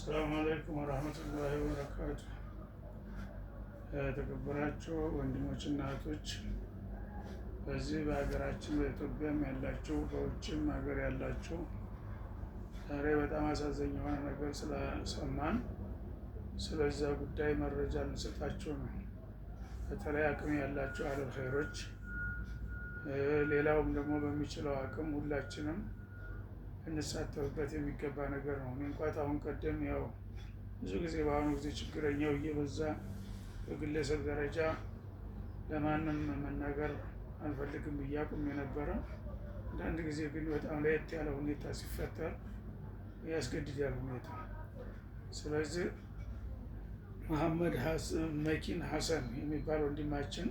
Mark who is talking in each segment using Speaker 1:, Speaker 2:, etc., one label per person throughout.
Speaker 1: ሰላም አለይኩም ወራህመቱላሂ ወበረካቱ። የተከበራችሁ ወንድሞችና እህቶች በዚህ በሀገራችን በኢትዮጵያም ያላችሁ በውጭም ሀገር ያላችሁ ዛሬ በጣም አሳዛኝ የሆነ ነገር ስለሰማን ስለዛ ጉዳይ መረጃ ልንሰጣችሁ ነው። በተለይ አቅም ያላችሁ አህለል ኸይሮች፣ ሌላውም ደግሞ በሚችለው አቅም ሁላችንም እንሳተፍበት የሚገባ ነገር ነው። እኔ እንኳን አሁን ቀደም ያው ብዙ ጊዜ በአሁኑ ጊዜ ችግረኛው እየበዛ በግለሰብ ደረጃ ለማንም መናገር አልፈልግም እያቁም የነበረ፣ አንዳንድ ጊዜ ግን በጣም ለየት ያለ ሁኔታ ሲፈጠር ያስገድዳል ሁኔታ። ስለዚህ መሐመድ መኪን ሐሰን የሚባል ወንድማችን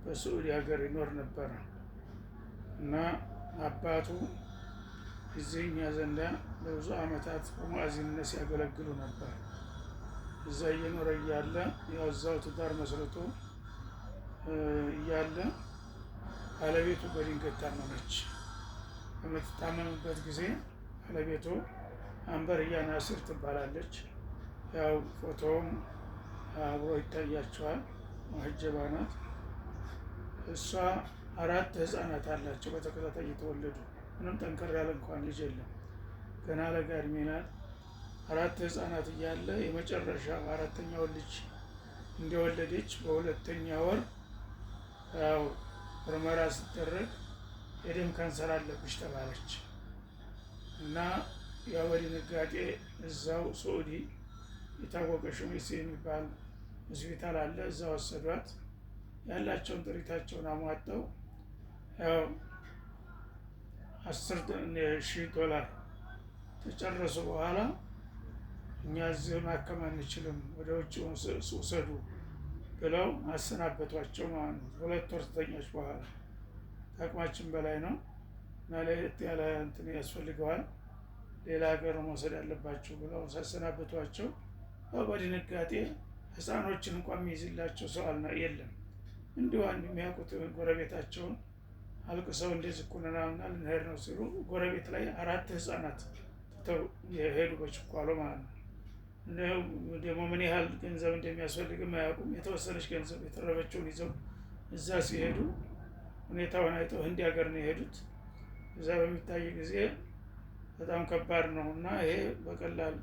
Speaker 1: በስዑዲ ሀገር ይኖር ነበረ እና አባቱ እዚህ እኛ ዘንዳ ለብዙ አመታት በሙአዚንነት ሲያገለግሉ ነበር። እዛ እየኖረ እያለ ያው እዛው ትዳር መስርቶ እያለ ባለቤቱ በድንገት ታመመች። በምትታመምበት ጊዜ ባለቤቱ አንበርያ ናስር ትባላለች። ያው ፎቶውም አብሮ ይታያቸዋል። ሙሐጀባ ናት። እሷ 4 ህፃናት አላቸው በተከታታይ የተወለዱ። ምንም ጠንከር ያለ እንኳን ልጅ የለም። ገና ለጋ እድሜ ናት። 4 ህፃናት እያለ የመጨረሻ 4ተኛው ልጅ እንደወለደች በ2ኛ ወር ያው ምርመራ ሲደረግ የደም ካንሰር አለብሽ ተባለች እና ያው በድንጋጤ እዛው ስዑዲ የታወቀ ሹሜሲ የሚባል ሆስፒታል አለ። እዛ ወሰዷት። ያላቸውን ጥሪታቸውን አሟጠው ያው $10,000 ተጨረሱ። በኋላ እኛ እዚህ ማከም አንችልም፣ ወደ ውጭ ውሰዱ ብለው አሰናበቷቸው ማለት ነው። 2 ወር ተተኛች በኋላ ከአቅማችን በላይ ነው እና ለየት ያለ እንትን ያስፈልገዋል፣ ሌላ ሀገር መውሰድ ያለባቸው ብለው ሳሰናበቷቸው በድንጋጤ ህፃኖችን እንኳን የሚይዝላቸው ሰው የለም። እንዲሁ አንድ የሚያውቁት ጎረቤታቸውን አልቅሰው እንደዚህ እኮ ነናምና ልንሄድ ነው ሲሉ ጎረቤት ላይ 4 ህፃናት ትተው የሄዱ በችኳሎ ማለት ነው። ደግሞ ምን ያህል ገንዘብ እንደሚያስፈልግም አያውቁም። የተወሰነች ገንዘብ የተረፈችውን ይዘው እዛ ሲሄዱ ሁኔታውን አይተው ህንድ ሀገር ነው የሄዱት። እዛ በሚታይ ጊዜ በጣም ከባድ ነው እና ይሄ በቀላል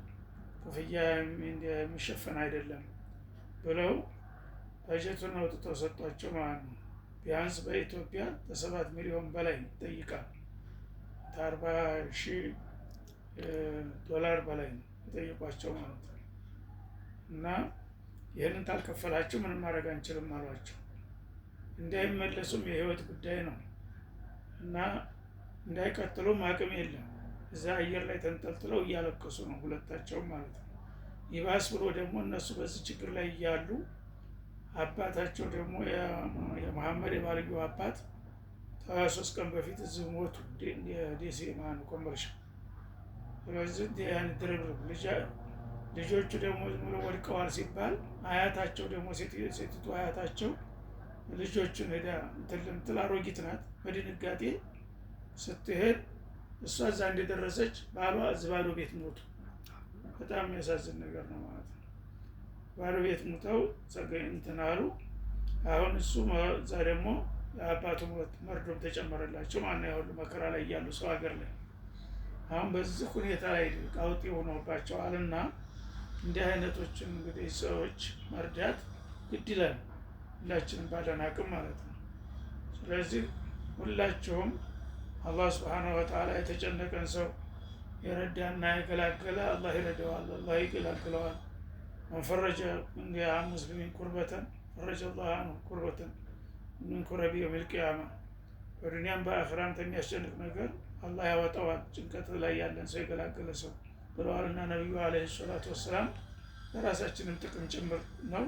Speaker 1: ክፍያ የሚሸፈን አይደለም ብለው በጀቱን አውጥተው ሰጧቸው ማለት ነው። ቢያንስ በኢትዮጵያ ከ7 ሚሊዮን በላይ ይጠይቃል። $40,000 በላይ ነው የጠየቋቸው ማለት ነው። እና ይህንን ታልከፈላችሁ ምንም ማድረግ አንችልም አሏቸው። እንዳይመለሱም የህይወት ጉዳይ ነው እና እንዳይቀጥሉም አቅም የለም። እዛ አየር ላይ ተንጠልጥለው እያለቀሱ ነው ሁለታቸውም ማለት ነው። ይባስ ብሎ ደግሞ እነሱ በዚህ ችግር ላይ እያሉ አባታቸው ደግሞ የመሐመድ የባልየው አባት ከ3 ቀን በፊት እዚህ ሞቱ። ደሴ ማን ኮምቦልቻ። ስለዚህ ያን ድርብርብ ልጆቹ ደግሞ ሙሉ ወድቀዋል ሲባል አያታቸው ደግሞ ሴቲቱ አያታቸው ልጆቹን ሄዳ እንትን አሮጊት ናት። በድንጋጤ ስትሄድ እሷ እዛ እንደደረሰች ባሏ እዚህ ባዶ ቤት ሞቱ። በጣም የሚያሳዝን ነገር ነው ማለት ነው። ባዶ ቤት ሞተው እንትን አሉ። አሁን እሱ እዛ ደግሞ የአባቱ ሞት መርዶም ተጨመረላቸው ማለት ነው። ያሁሉ መከራ ላይ እያሉ ሰው ሀገር ላይ አሁን በዚህ ሁኔታ ላይ ቀውጢ ሆኖባቸዋልና እንዲህ አይነቶችን እንግዲህ ሰዎች መርዳት ግድ ይላል፣ ሁላችንም ባለን አቅም ማለት ነው። ስለዚህ ሁላችሁም አላህ ሱብሓነሁ ወተዓላ የተጨነቀን ሰው የረዳና የገላገለ አላህ ይረዳዋል፣ አላህ ይገላግለዋል። መንፈረጀ ሙስሊሚን ኩርበተን ፈረጀ አላህ አንሁ ኩርበተን ምን ኩረቢ የውሚል ቂያማ። በዱንያም በአኺራም የሚያስጨንቅ ነገር አላህ ያወጣዋል፣ ጭንቀት ላይ ያለን ሰው የገላገለ ሰው ብለዋልና ነቢዩ አለይሂ ሰላቱ ወሰላም። ለራሳችንም ጥቅም ጭምር ነው።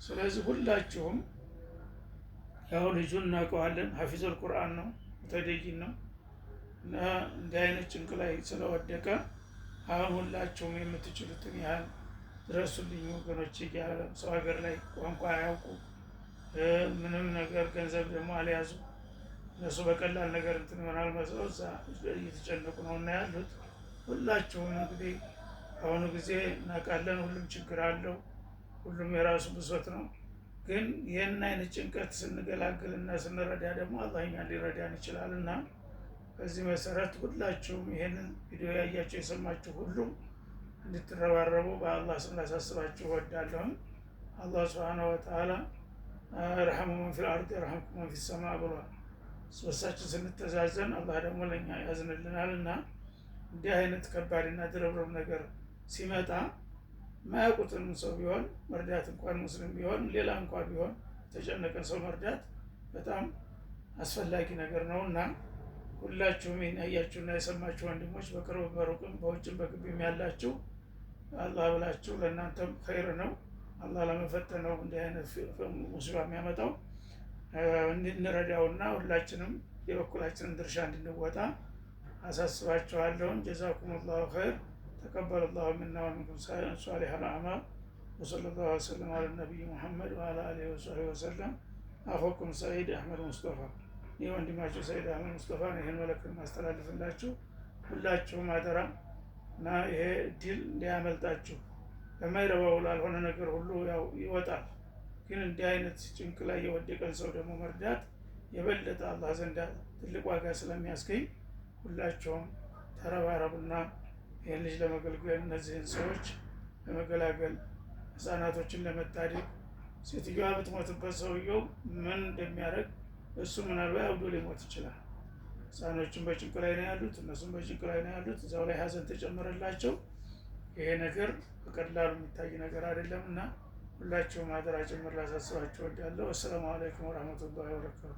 Speaker 1: ስለዚህ ሁላችሁም ያው ልጁን እናውቀዋለን፣ ሐፊዙል ቁርአን ነው፣ ሙተደይን ነው እና እንዲህ አይነት ጭንቅ ላይ ስለወደቀ አሁን ሁላችሁም የምትችሉትን ያህል ድረሱልኝ ወገኖች። እያለ ሰው ሀገር ላይ ቋንቋ አያውቁ፣ ምንም ነገር ገንዘብ ደግሞ አልያዙ። እነሱ በቀላል ነገር እንትን ይሆናል መስለው እዛ እየተጨነቁ ነው እና ያሉት። ሁላችሁም እንግዲህ በአሁኑ ጊዜ እናውቃለን፣ ሁሉም ችግር አለው፣ ሁሉም የራሱ ብሶት ነው። ግን ይህን አይነት ጭንቀት ስንገላግልና ስንረዳ ደግሞ አላህ እኛን ሊረዳን ይችላል። እና በዚህ መሰረት ሁላችሁም ይህንን ቪዲዮ ያያችሁ የሰማችሁ ሁሉም እንድትረባረቡ በአላህ ስም ላሳስባችሁ እወዳለሁም። አላህ ሱብሓነሁ ወተዓላ ረሐሙ መን ፊል አርድ የርሐምኩም መን ፊስ ሰማ ብሏል። በሳችን ስንተዛዘን አላህ ደግሞ ለእኛ ያዝንልናል። እና እንዲህ አይነት ከባድና ድርብርብ ነገር ሲመጣ ማያውቁትን ሰው ቢሆን መርዳት እንኳን ሙስሊም ቢሆን ሌላ እንኳን ቢሆን የተጨነቀን ሰው መርዳት በጣም አስፈላጊ ነገር ነው። እና ሁላችሁም ይህን ያያችሁና የሰማችሁ ወንድሞች በቅርብ በሩቅም በውጭም በግቢም ያላችሁ አላህ ብላችሁ ለእናንተም ኸይር ነው፣ አላህ ለመፈተን ነው እንዲህ አይነት ሙሲባ የሚያመጣው። እንድንረዳውና ሁላችንም የበኩላችንን ድርሻ እንድንወጣ አሳስባችኋለሁ። ጀዛኩም ላሁ ኸይር ተቀበለ ላሁ ሚና ወሚንኩም ሷሊህ አልአዕማል ወሰለላሁ ወሰለም አላ ነቢይ ሙሐመድ ወአላ አሊሂ ወሰህቢሂ ወሰለም። አኹኩም ሰዒድ አሕመድ ሙስጠፋ። ይህ ወንድማችሁ ሰዒድ አሕመድ ሙስጠፋ ነው ይህን መልእክት ማስተላልፍላችሁ። ሁላችሁም አደራ እና ይሄ እድል እንዲያመልጣችሁ። ለማይረባው ላልሆነ ነገር ሁሉ ያው ይወጣል፣ ግን እንዲህ አይነት ጭንቅ ላይ የወደቀን ሰው ደግሞ መርዳት የበለጠ አላህ ዘንዳ ትልቅ ዋጋ ስለሚያስገኝ ሁላችሁም ተረባረቡና ይህን ልጅ ለመገልገል እነዚህን ሰዎች ለመገላገል ህፃናቶችን ለመታደግ። ሴትዮዋ ብትሞትበት ሰውየው ምን እንደሚያደርግ እሱ ምናልባት አብዶ ሊሞት ይችላል። ህፃኖችን በጭንቅ ላይ ነው ያሉት፣ እነሱም በጭንቅ ላይ ነው ያሉት። እዛው ላይ ሀዘን ተጨመረላቸው። ይሄ ነገር በቀላሉ የሚታይ ነገር አይደለም። እና ሁላችሁም አደራ ጭምር ላሳስባችሁ እወዳለሁ። አሰላሙ አለይኩም ወረህመቱላሂ ወበረካቱ።